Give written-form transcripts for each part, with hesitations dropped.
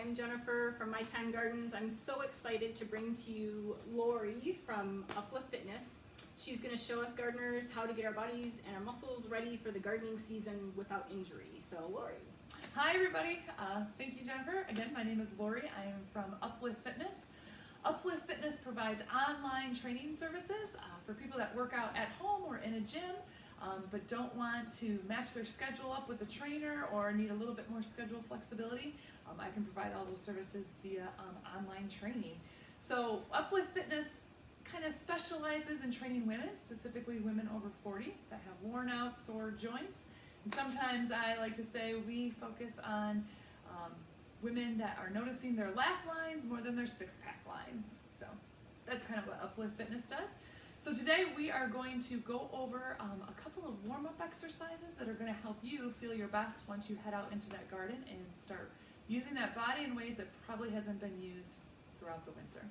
I'm Jennifer from My Time Gardens. I'm so excited to bring to you Lori from Uplift Fitness. She's going to show us gardeners how to get our bodies and our muscles ready for the gardening season without injury. So Lori. Hi everybody, thank you Jennifer. Again, my name is Lori. I am from Uplift Fitness. Uplift Fitness provides online training services for people that work out at home or in a gym, but don't want to match their schedule up with a trainer or need a little bit more schedule flexibility. I can provide all those services via online training. So Uplift Fitness kind of specializes in training women, specifically women over 40 that have worn out, sore joints. And sometimes I like to say we focus on women that are noticing their laugh lines more than their six-pack lines. So that's kind of what Uplift Fitness does. So today we are going to go over a couple of warm-up exercises that are going to help you feel your best once you head out into that garden and start using that body in ways that probably hasn't been used throughout the winter.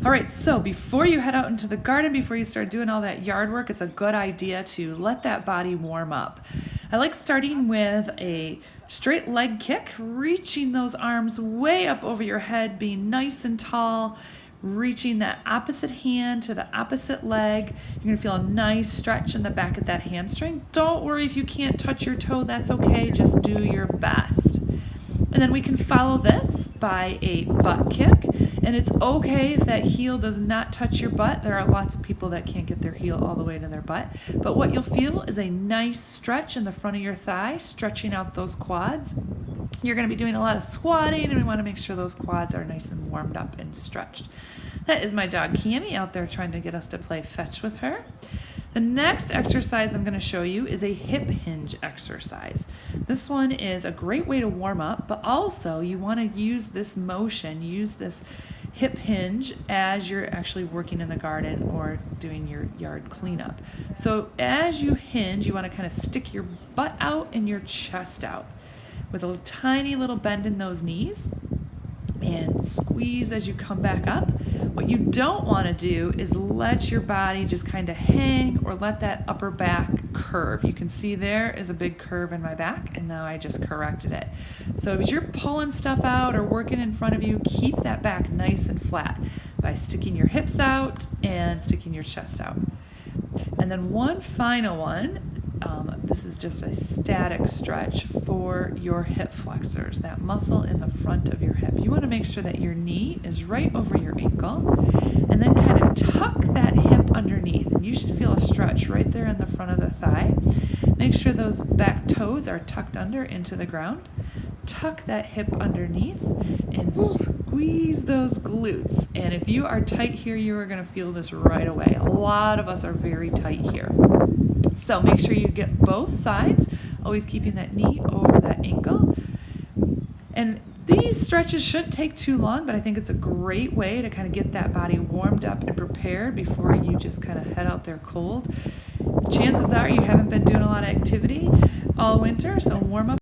All right, so before you head out into the garden, before you start doing all that yard work, it's a good idea to let that body warm up. I like starting with a straight leg kick, reaching those arms way up over your head, being nice and tall, reaching that opposite hand to the opposite leg. You're gonna feel a nice stretch in the back of that hamstring. Don't worry if you can't touch your toe, that's okay, just do your best. And then we can follow this by a butt kick. And it's okay if that heel does not touch your butt. There are lots of people that can't get their heel all the way to their butt. But what you'll feel is a nice stretch in the front of your thigh, stretching out those quads. You're going to be doing a lot of squatting, and we want to make sure those quads are nice and warmed up and stretched. That is my dog Cammie out there trying to get us to play fetch with her. The next exercise I'm going to show you is a hip hinge exercise. This one is a great way to warm up, but also you want to use this motion, use this hip hinge as you're actually working in the garden or doing your yard cleanup. So as you hinge, you want to kind of stick your butt out and your chest out with a tiny little bend in those knees and squeeze as you come back up. What you don't want to do is let your body just kind of hang or let that upper back curve. You can see there is a big curve in my back, and now I just corrected it. So as you're pulling stuff out or working in front of you, keep that back nice and flat by sticking your hips out and sticking your chest out. And then one final one, this is just a static stretch for your hip flexors, that muscle in the front of your hip. You want to make sure that your knee is right over your ankle, and then kind of tuck that hip underneath. And you should feel a stretch right there in the front of the thigh. Make sure those back toes are tucked under into the ground. Tuck that hip underneath and squeeze those glutes. And if you are tight here, you are going to feel this right away. A lot of us are very tight here. So make sure you get both sides, always keeping that knee over that ankle. And these stretches shouldn't take too long, but I think it's a great way to kind of get that body warmed up and prepared before you just kind of head out there cold. Chances are you haven't been doing a lot of activity all winter, so warm up.